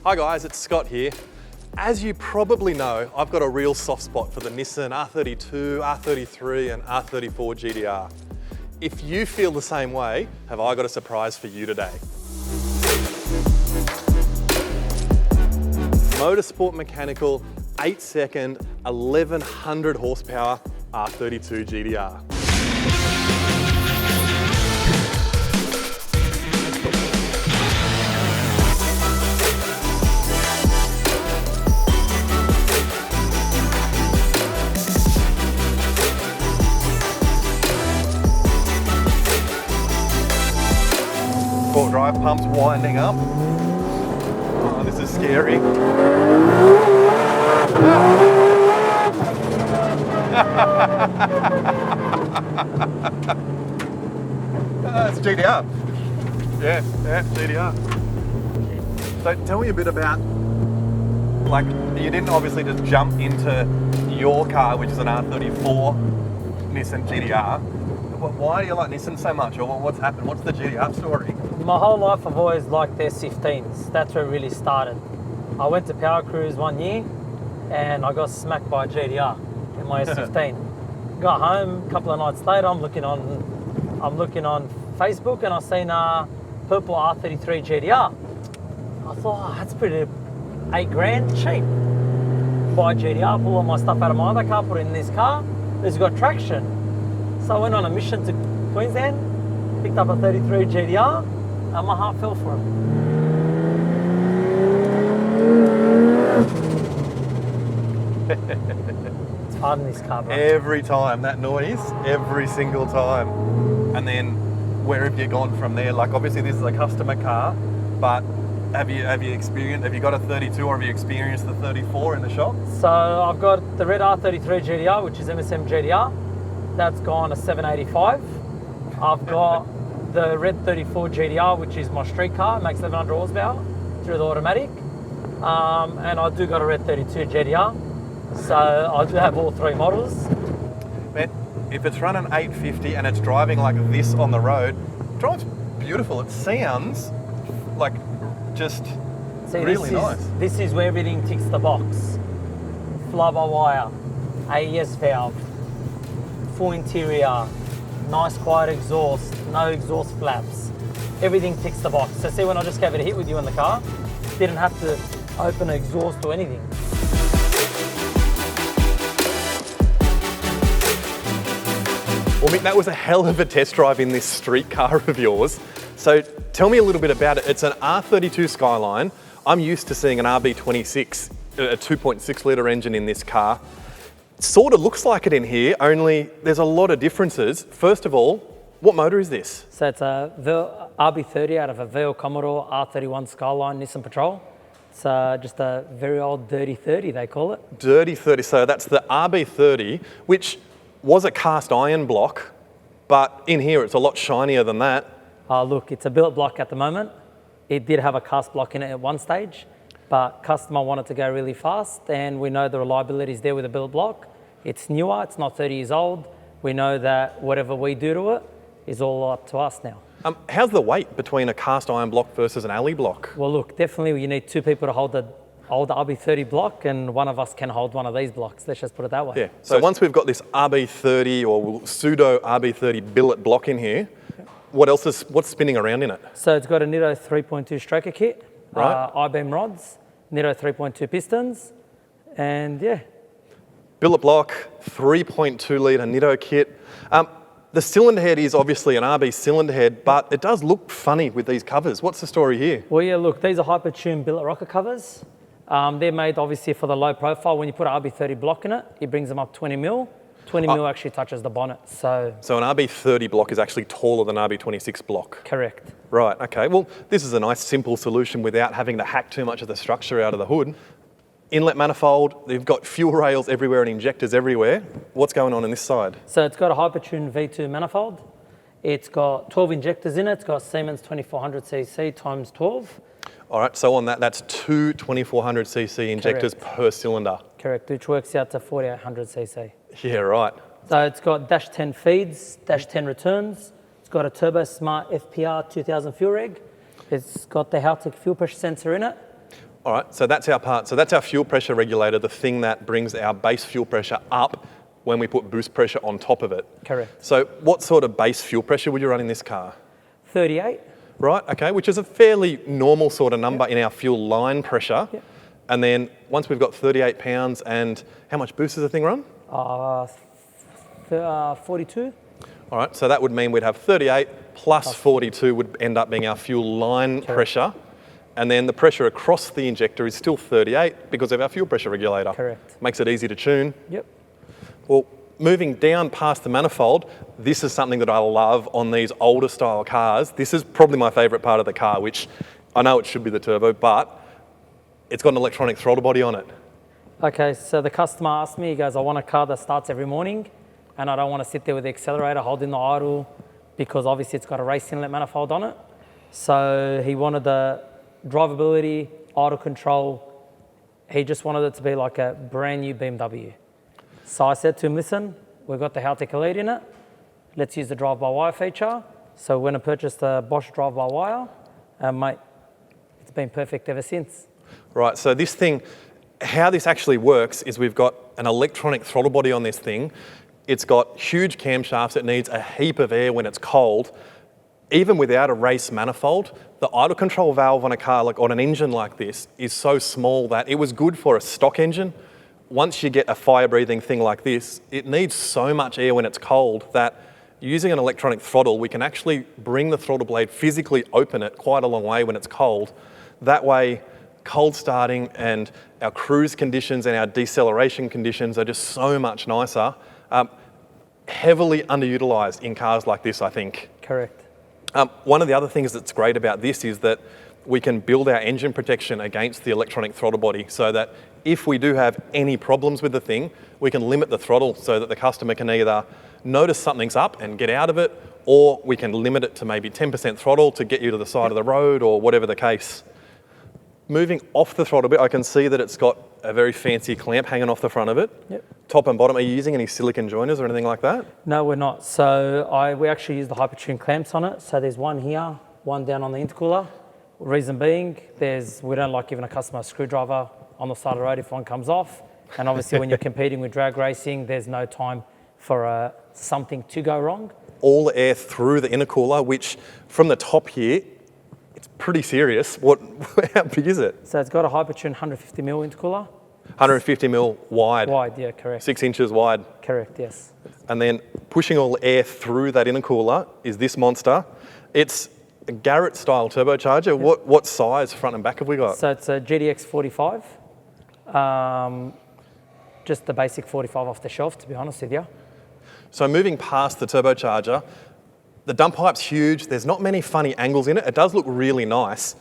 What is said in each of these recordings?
Hi guys, it's Scott here. As you probably know, I've got a real soft spot for the Nissan R32, R33 and R34 GTR. If you feel the same way, have I got a surprise for you today. Motorsport Mechanical, 8-second, 1100 horsepower R32 GTR. Four drive pumps winding up. Oh, this is scary. It's GTR. Yeah, GTR. So tell me a bit about, like, you didn't obviously just jump into your car, which is an R34 Nissan GTR. Why do you like Nissan so much, or what's happened? What's the GTR story? My whole life I've always liked their S15s. That's where it really started. I went to Power Cruise 1 year and I got smacked by a GTR in my S15. Got home a couple of nights later, I'm looking on Facebook and I seen a purple R33 GTR. I thought, oh, that's pretty, $8 cheap. Buy a GTR, pull all my stuff out of my other car, put it in this car. It's got traction. So I went on a mission to Queensland, picked up a 33 GTR, and my heart fell for him. It's hard in this car, bro. Every time, that noise, every single time. And then where have you gone from there? Like, obviously this is a customer car, but have you got a 32 or have you experienced the 34 in the shop? So I've got the red R33 GTR, which is MSM GTR. That's gone to 785. I've got the red 34 GTR, which is my street car, makes 1100 horsepower through the automatic. And I do got a red 32 GTR. So I do have all three models. Man, if it's running 850 and it's driving like this on the road, it drives beautiful. It sounds like just really nice. This is where everything ticks the box. Fly-by-wire, AES valve, full interior, nice quiet exhaust, no exhaust flaps. Everything ticks the box. So see, when I just gave it a hit with you in the car, didn't have to open an exhaust or anything. Well, Mick, that was a hell of a test drive in this street car of yours. So tell me a little bit about it. It's an R32 Skyline. I'm used to seeing an RB26, a 2.6 litre engine in this car. Sort of looks like it in here, only there's a lot of differences. First of all, what motor is this? So it's a RB30 out of a VL Commodore R31 Skyline Nissan Patrol. It's just a very old dirty 30, they call it. Dirty 30, so that's the RB30, which was a cast iron block, but in here it's a lot shinier than that. Look, it's a billet block at the moment. It did have a cast block in it at one stage, but customer wanted to go really fast, and we know the reliability is there with a billet block. It's newer, it's not 30 years old. We know that whatever we do to it is all up to us now. How's the weight between a cast iron block versus an alley block? Well, look, definitely you need two people to hold the old RB30 block, and one of us can hold one of these blocks. Let's just put it that way. Yeah, so once we've got this RB30 or pseudo RB30 billet block in here, what's spinning around in it? So it's got a Nitto 3.2 stroker kit, right? I-beam rods, Nitto 3.2 pistons, and yeah. Billet block, 3.2 litre Nitto kit. The cylinder head is obviously an RB cylinder head, but it does look funny with these covers. What's the story here? Well, yeah, look, these are hyper-tuned billet rocker covers. They're made obviously for the low profile. When you put an RB30 block in it, it brings them up 20 mil. 20 mil actually touches the bonnet, so an RB30 block is actually taller than RB26 block? Correct. Right, okay. Well, this is a nice simple solution without having to hack too much of the structure out of the hood. Inlet manifold, they've got fuel rails everywhere and injectors everywhere. What's going on this side? So it's got a hyper-tuned V2 manifold. It's got 12 injectors in it. It's got Siemens 2400cc times 12. All right, so on that, that's two 2400cc injectors per cylinder. Correct, which works out to 4800cc. Yeah, right. So it's got dash 10 feeds, dash 10 returns. It's got a Turbo Smart FPR 2000 fuel reg. It's got the Haltech fuel pressure sensor in it. All right, so that's our part. So that's our fuel pressure regulator, the thing that brings our base fuel pressure up when we put boost pressure on top of it. Correct. So what sort of base fuel pressure would you run in this car? 38. Right, okay, which is a fairly normal sort of number in our fuel line pressure. Yep. And then once we've got 38 pounds and how much boost does the thing run? 42. All right, so that would mean we'd have 38 plus 42 would end up being our fuel line pressure. And then the pressure across the injector is still 38 because of our fuel pressure regulator. Correct. Makes it easy to tune. Yep. Well, moving down past the manifold, this is something that I love on these older style cars. This is probably my favourite part of the car, which I know it should be the turbo, but it's got an electronic throttle body on it. Okay, so the customer asked me, he goes, I want a car that starts every morning and I don't want to sit there with the accelerator holding the idle because obviously it's got a race inlet manifold on it. So he wanted the drivability, idle control. He just wanted it to be like a brand new BMW. So I said to him, listen, we've got the Haltech Elite in it. Let's use the drive-by-wire feature. So we're going to purchase the Bosch drive-by-wire. Mate, it's been perfect ever since. Right, so this thing, how this actually works is we've got an electronic throttle body on this thing. It's got huge camshafts. It needs a heap of air when it's cold. Even without a race manifold, the idle control valve on a car, like on an engine like this, is so small that it was good for a stock engine. Once you get a fire-breathing thing like this, it needs so much air when it's cold that using an electronic throttle, we can actually bring the throttle blade, physically open it quite a long way when it's cold. That way, cold starting and our cruise conditions and our deceleration conditions are just so much nicer. Heavily underutilised in cars like this, I think. Correct. One of the other things that's great about this is that we can build our engine protection against the electronic throttle body so that if we do have any problems with the thing, we can limit the throttle so that the customer can either notice something's up and get out of it, or we can limit it to maybe 10% throttle to get you to the side of the road or whatever the case. Moving off the throttle bit, I can see that it's got a very fancy clamp hanging off the front of it. Yep. Top and bottom, are you using any silicon joiners or anything like that? No, we're not. So we actually use the Hypertune clamps on it. So there's one here, one down on the intercooler. Reason being, we don't like giving a customer a screwdriver on the side of the road if one comes off. And obviously when you're competing with drag racing, there's no time for something to go wrong. All the air through the intercooler, which from the top here, it's pretty serious. How big is it? So it's got a Hypertune 150mm intercooler. 150mm wide. Wide, yeah, correct. 6 inches wide. Correct, yes. And then pushing all the air through that intercooler is this monster. It's a Garrett-style turbocharger. Yep. What size front and back have we got? So it's a GDX 45. Just the basic 45 off the shelf, to be honest with you. So moving past the turbocharger, the dump pipe's huge. There's not many funny angles in it. It does look really nice.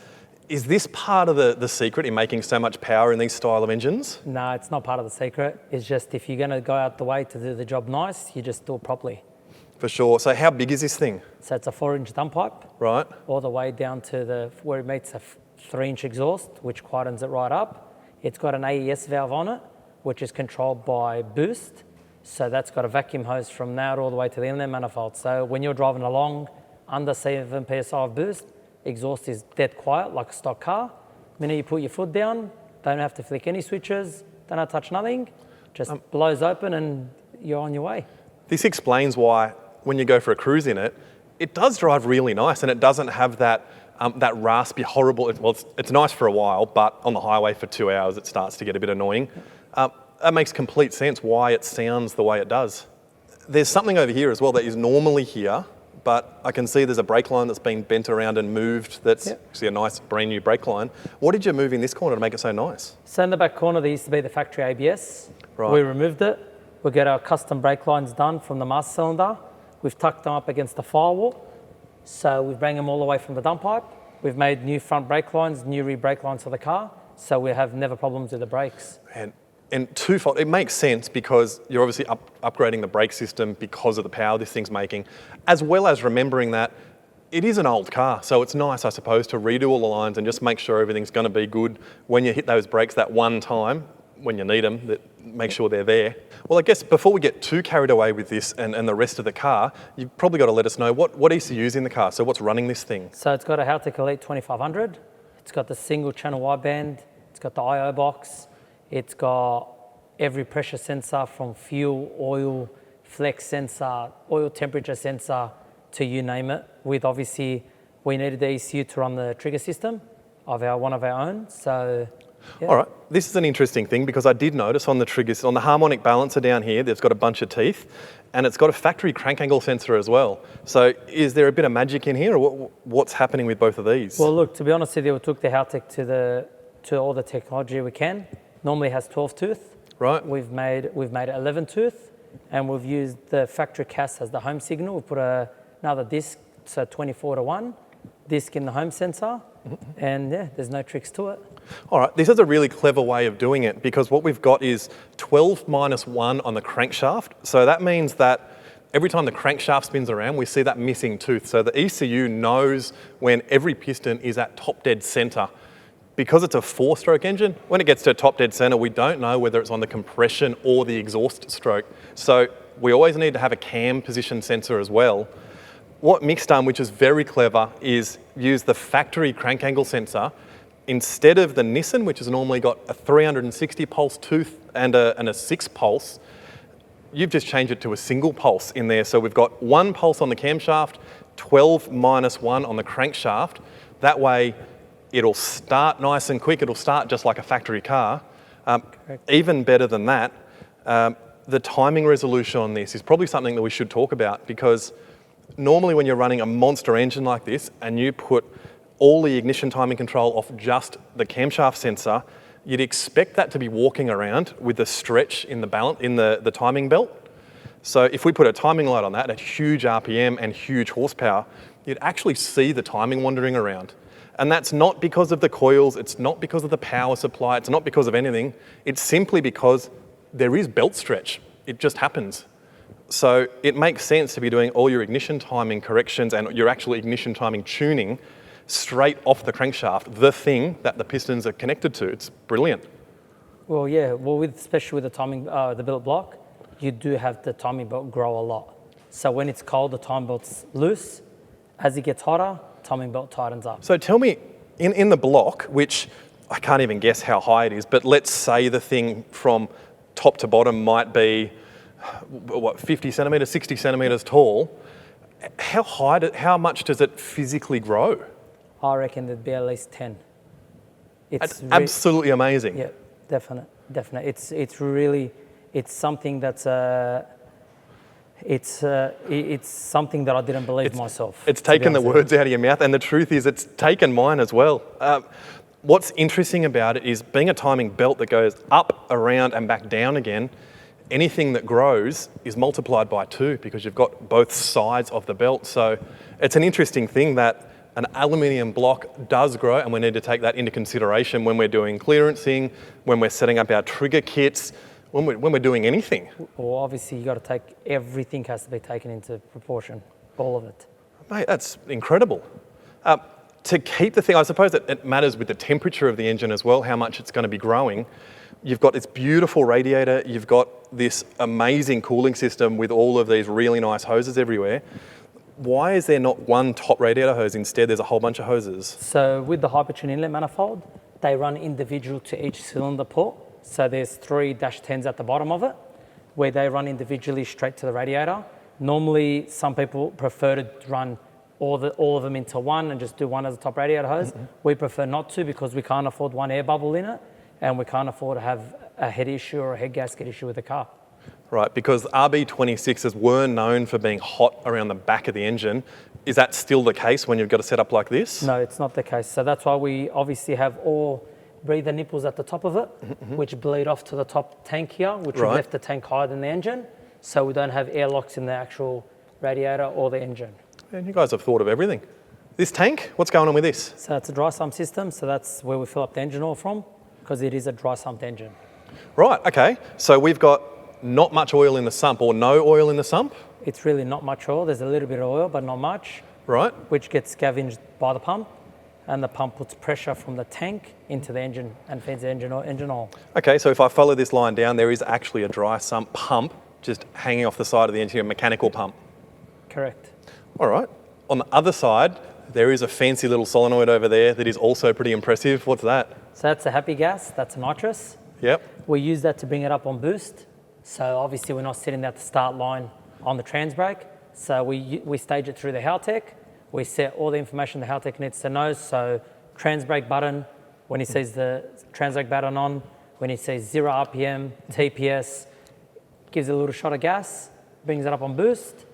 Is this part of the secret in making so much power in these style of engines? No, it's not part of the secret. It's just if you're going to go out the way to do the job nice, you just do it properly. For sure. So how big is this thing? So it's a 4-inch dump pipe. Right. All the way down to where it meets a 3-inch exhaust, which quietens it right up. It's got an AES valve on it, which is controlled by boost. So that's got a vacuum hose from there all the way to the inlet manifold. So when you're driving along under 7 PSI of boost, exhaust is dead quiet like a stock car. The minute you put your foot down, don't have to flick any switches, don't have to touch nothing, just blows open and you're on your way. This explains why when you go for a cruise in it, it does drive really nice and it doesn't have that raspy, horrible, it's nice for a while, but on the highway for 2 hours it starts to get a bit annoying. That makes complete sense why it sounds the way it does. There's something over here as well that is normally here, but I can see there's a brake line that's been bent around and moved. That's actually a nice brand new brake line. What did you move in this corner to make it so nice? So in the back corner, there used to be the factory ABS. Right. We removed it. We get our custom brake lines done from the master cylinder. We've tucked them up against the firewall. So we bring them all the way from the dump pipe. We've made new front brake lines, new rear brake lines for the car. So we have never problems with the brakes. And twofold, it makes sense because you're obviously upgrading the brake system because of the power this thing's making, as well as remembering that it is an old car. So it's nice, I suppose, to redo all the lines and just make sure everything's going to be good when you hit those brakes that one time, when you need them, that make sure they're there. Well, I guess before we get too carried away with this and the rest of the car, you've probably got to let us know what ECU's in the car. So what's running this thing? So it's got a Haltech Elite 2500. It's got the single channel wideband. It's It's got the I/O box. It's got every pressure sensor from fuel, oil, flex sensor, oil temperature sensor, to you name it. With obviously, we needed the ECU to run the trigger system of one of our own. So, yeah. All right, this is an interesting thing because I did notice on the triggers, on the harmonic balancer down here, they've got a bunch of teeth and it's got a factory crank angle sensor as well. So is there a bit of magic in here or what's happening with both of these? Well, look, to be honest with you, we took the Haltech to all the technology we can. Normally it has 12 tooth. Right. We've made it 11 tooth, and we've used the factory CAS as the home signal. We've put another disc, so 24:1 disc in the home sensor, and yeah, there's no tricks to it. All right, this is a really clever way of doing it because what we've got is 12 minus 1 on the crankshaft. So that means that every time the crankshaft spins around, we see that missing tooth. So the ECU knows when every piston is at top dead center. Because it's a 4-stroke engine, when it gets to top dead center, we don't know whether it's on the compression or the exhaust stroke. So we always need to have a cam position sensor as well. What Mick's done, which is very clever, is use the factory crank angle sensor instead of the Nissan, which has normally got a 360 pulse tooth and a 6 pulse. You've just changed it to a single pulse in there. So we've got 1 pulse on the camshaft, 12 minus 1 on the crankshaft. That way, it'll start nice and quick. It'll start just like a factory car. Even better than that, the timing resolution on this is probably something that we should talk about because normally when you're running a monster engine like this and you put all the ignition timing control off just the camshaft sensor, you'd expect that to be walking around with the stretch in the timing belt. So if we put a timing light on that at huge RPM and huge horsepower, you'd actually see the timing wandering around. And that's not because of the coils, it's not because of the power supply, it's not because of anything. It's simply because there is belt stretch. It just happens. So it makes sense to be doing all your ignition timing corrections and your actual ignition timing tuning straight off the crankshaft, the thing that the pistons are connected to. It's brilliant. Well, yeah, especially with the timing, the billet block, you do have the timing belt grow a lot. So when it's cold, the timing belt's loose. As it gets hotter, timing belt tightens up. So tell me, in the block, which I can't even guess how high it is, but let's say the thing from top to bottom might be, 50 centimetres, 60 centimetres tall. How much does it physically grow? I reckon there'd be at least 10. It's absolutely amazing. Yeah, definite. It's something that's it's something that I didn't believe myself. It's taken the words out of your mouth, and the truth is it's taken mine as well. What's interesting about it is being a timing belt that goes up, around and back down again, anything that grows is multiplied by 2 because you've got both sides of the belt. So it's an interesting thing that an aluminium block does grow, and we need to take that into consideration when we're doing clearancing, when we're setting up our trigger kits, when we're doing anything. Well, obviously you got to everything has to be taken into proportion, all of it. Mate, that's incredible. To keep the thing, I suppose it matters with the temperature of the engine as well, how much it's going to be growing. You've got this beautiful radiator, you've got this amazing cooling system with all of these really nice hoses everywhere. Why is there not one top radiator hose? Instead, there's a whole bunch of hoses. So with the Hypertune inlet manifold, they run individual to each cylinder port. So there's 3 -10s at the bottom of it, where they run individually straight to the radiator. Normally, some people prefer to run all of them into one and just do one as a top radiator hose. We prefer not to because we can't afford one air bubble in it, and we can't afford to have a head issue or a head gasket issue with the car. Right, because RB26s were known for being hot around the back of the engine. Is that still the case when you've got a setup like this? No, it's not the case. So that's why we obviously have all breather nipples at the top of it, which bleed off to the top tank here, which we've left the tank higher than the engine, so we don't have airlocks in the actual radiator or the engine. And you guys have thought of everything. This tank, what's going on with this? So it's a dry sump system, so that's where we fill up the engine oil from, because it is a dry sumped engine. Right, okay. So we've got not much oil in the sump or no oil in the sump? It's really not much oil. There's a little bit of oil, but not much. Right. Which gets scavenged by the pump, and the pump puts pressure from the tank into the engine and feeds the engine oil. Okay, so if I follow this line down, there is actually a dry sump pump just hanging off the side of the engine, a mechanical pump. Correct. All right. On the other side, there is a fancy little solenoid over there that is also pretty impressive. What's that? So that's a happy gas, that's a nitrous. Yep. We use that to bring it up on boost. So obviously we're not sitting at the start line on the trans brake. So we stage it through the Haltech. We set all the information the Haltech needs to know. So trans brake button, when he sees the trans brake button on, when he sees 0 RPM, TPS, gives it a little shot of gas, brings it up on boost,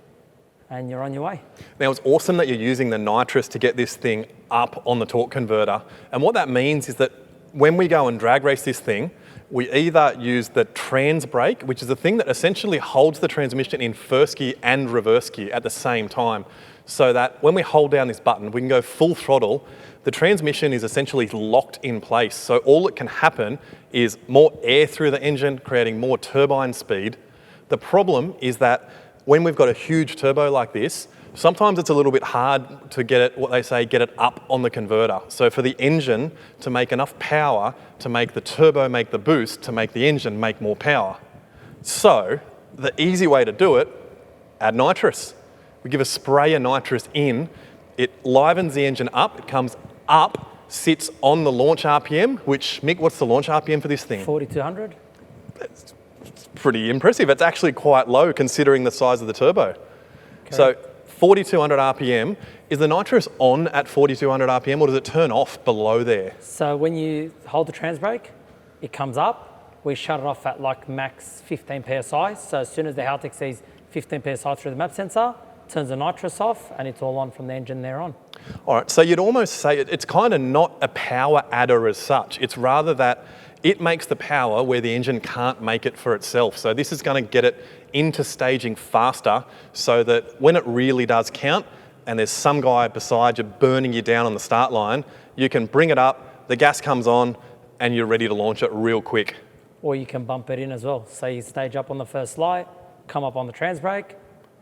and you're on your way. Now, it's awesome that you're using the nitrous to get this thing up on the torque converter. And what that means is that when we go and drag race this thing, we either use the trans brake, which is the thing that essentially holds the transmission in first gear and reverse gear at the same time, so that when we hold down this button, we can go full throttle. The transmission is essentially locked in place. So all that can happen is more air through the engine, creating more turbine speed. The problem is that when we've got a huge turbo like this, sometimes it's a little bit hard to get it, what they say, get it up on the converter. So for the engine to make enough power to make the turbo make the boost, to make the engine make more power. So the easy way to do it, add nitrous. We give a spray of nitrous in, it livens the engine up, it comes up, sits on the launch RPM, which, Mick, what's the launch RPM for this thing? 4,200. It's pretty impressive. It's actually quite low considering the size of the turbo. Okay. So 4,200 RPM, is the nitrous on at 4,200 RPM or does it turn off below there? So when you hold the trans brake, it comes up, we shut it off at like max 15 PSI. So as soon as the Haltech sees 15 PSI through the map sensor, turns the nitrous off and it's all on from the engine there on. All right, so you'd almost say it's kind of not a power adder as such. It's rather that it makes the power where the engine can't make it for itself. So this is going to get it into staging faster so that when it really does count and there's some guy beside you burning you down on the start line, you can bring it up, the gas comes on and you're ready to launch it real quick. Or you can bump it in as well. So you stage up on the first light, come up on the trans brake,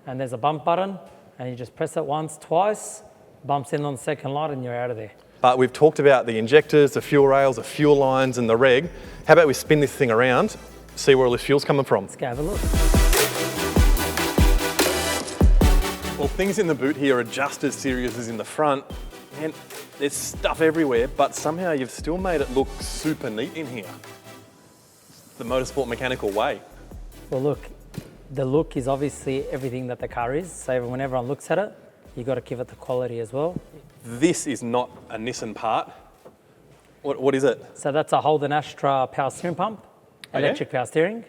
and there's a bump button and you just press it once, twice, bumps in on the second light and you're out of there. But we've talked about the injectors, the fuel rails, the fuel lines and the reg. How about we spin this thing around, see where all this fuel's coming from? Let's go have a look. Well, things in the boot here are just as serious as in the front. And there's stuff everywhere, but somehow you've still made it look super neat in here. The motorsport mechanical way. Well, look, the look is obviously everything that the car is. So when everyone looks at it, you've got to give it the quality as well. This is not a Nissan part. What is it? So that's a Holden Astra power steering pump, electric power steering.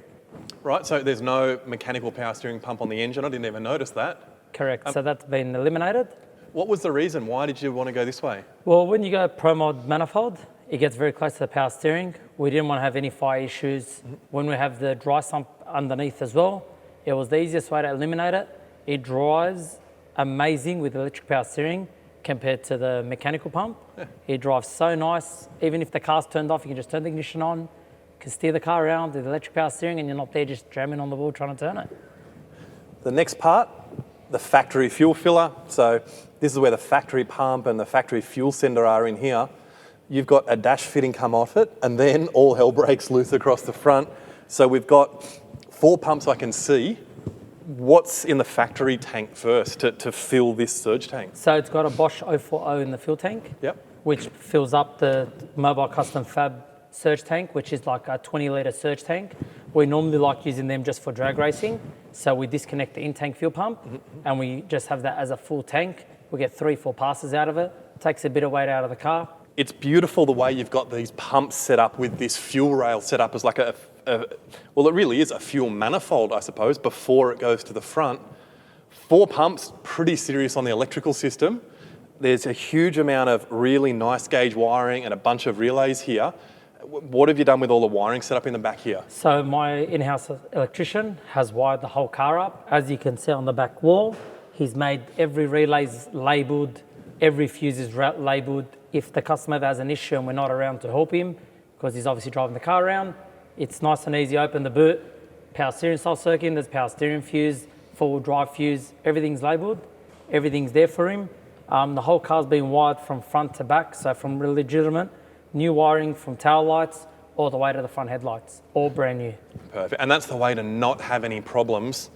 Right, so there's no mechanical power steering pump on the engine. I didn't even notice that. Correct, so that's been eliminated. What was the reason? Why did you want to go this way? Well, when you go Pro Mod manifold, it gets very close to the power steering. We didn't want to have any fire issues. When we have the dry sump underneath as well, it was the easiest way to eliminate it. It drives amazing with electric power steering compared to the mechanical pump. Yeah. It drives so nice. Even if the car's turned off, you can just turn the ignition on, you can steer the car around with electric power steering and you're not there just jamming on the wheel trying to turn it. The next part, the factory fuel filler. So this is where the factory pump and the factory fuel sender are in here. You've got a dash fitting come off it and then all hell breaks loose across the front. So we've got 4 pumps I can see. What's in the factory tank first to fill this surge tank? So it's got a Bosch 040 in the fuel tank, which fills up the mobile custom fab surge tank, which is like a 20-litre surge tank. We normally like using them just for drag racing. So we disconnect the in-tank fuel pump and we just have that as a full tank. We get 3-4 passes out of it. Takes a bit of weight out of the car. It's beautiful the way you've got these pumps set up with this fuel rail set up as like well, it really is a fuel manifold, I suppose, before it goes to the front. 4 pumps, pretty serious on the electrical system. There's a huge amount of really nice gauge wiring and a bunch of relays here. What have you done with all the wiring set up in the back here? So my in-house electrician has wired the whole car up. As you can see on the back wall, he's made every relay's labelled, every fuse is labelled. If the customer has an issue and we're not around to help him, because he's obviously driving the car around, it's nice and easy, open the boot, power steering style circuit, there's power steering fuse, 4-wheel drive fuse, everything's labelled, everything's there for him. The whole car's been wired from front to back, so from legitimate, new wiring from tail lights all the way to the front headlights, all brand new. Perfect, and that's the way to not have any problems.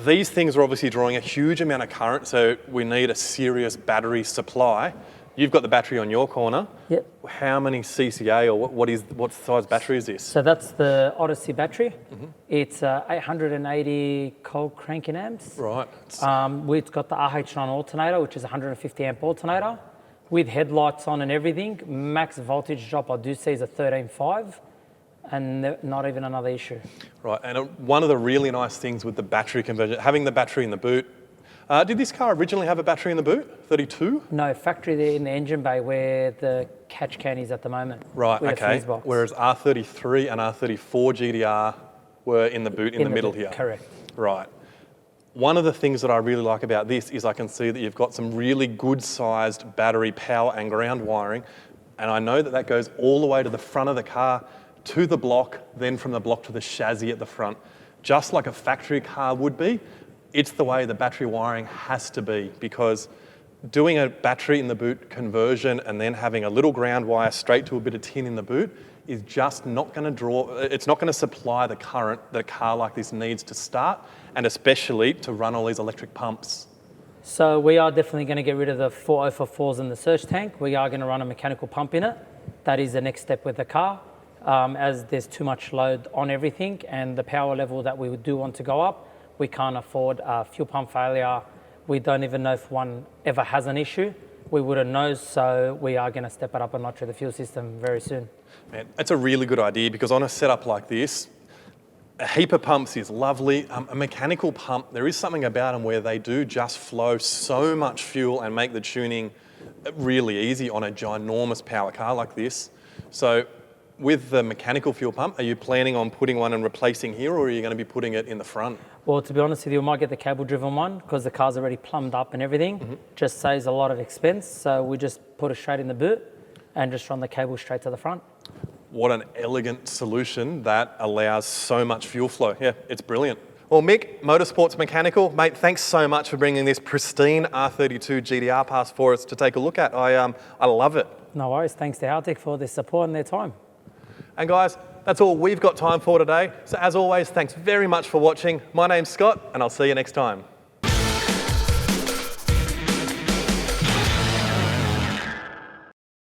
These things are obviously drawing a huge amount of current, so we need a serious battery supply. You've got the battery on your corner. Yep. How many CCA or what size battery is this? So that's the Odyssey battery. It's 880 cold cranking amps. Right. We've got the RH9 alternator, which is 150 amp alternator, with headlights on and everything. Max voltage drop I do see is a 13.5, and not even another issue. Right, and one of the really nice things with the battery conversion, having the battery in the boot. Did this car originally have a battery in the boot? 32? No, factory there in the engine bay where the catch can is at the moment. Right, okay. Whereas R33 and R34 GTR were in the boot in the middle here. Correct. Right. One of the things that I really like about this is I can see that you've got some really good sized battery power and ground wiring. And I know that that goes all the way to the front of the car, to the block, then from the block to the chassis at the front, just like a factory car would be. It's the way the battery wiring has to be, because doing a battery in the boot conversion and then having a little ground wire straight to a bit of tin in the boot is just not going to it's not going to supply the current that a car like this needs to start, and especially to run all these electric pumps. So we are definitely going to get rid of the 4044s in the surge tank. We are going to run a mechanical pump in it. That is the next step with the car, as there's too much load on everything, and the power level that we do want to go up, we can't afford a fuel pump failure. We don't even know if one ever has an issue. We wouldn't know, so we are going to step it up a notch with the fuel system very soon. Man, that's a really good idea, because on a setup like this, a heap of pumps is lovely. A mechanical pump, there is something about them where they do just flow so much fuel and make the tuning really easy on a ginormous power car like this. So with the mechanical fuel pump, are you planning on putting one and replacing here, or are you going to be putting it in the front? Well, to be honest with you, we might get the cable-driven one because the car's already plumbed up and everything. Just saves a lot of expense, so we just put it straight in the boot and just run the cable straight to the front. What an elegant solution that allows so much fuel flow. Yeah, it's brilliant. Well, Mick, Motorsports Mechanical, mate, thanks so much for bringing this pristine R32 GTR past for us to take a look at. I love it. No worries. Thanks to Haltech for their support and their time. And guys, that's all we've got time for today. So as always, thanks very much for watching. My name's Scott, and I'll see you next time.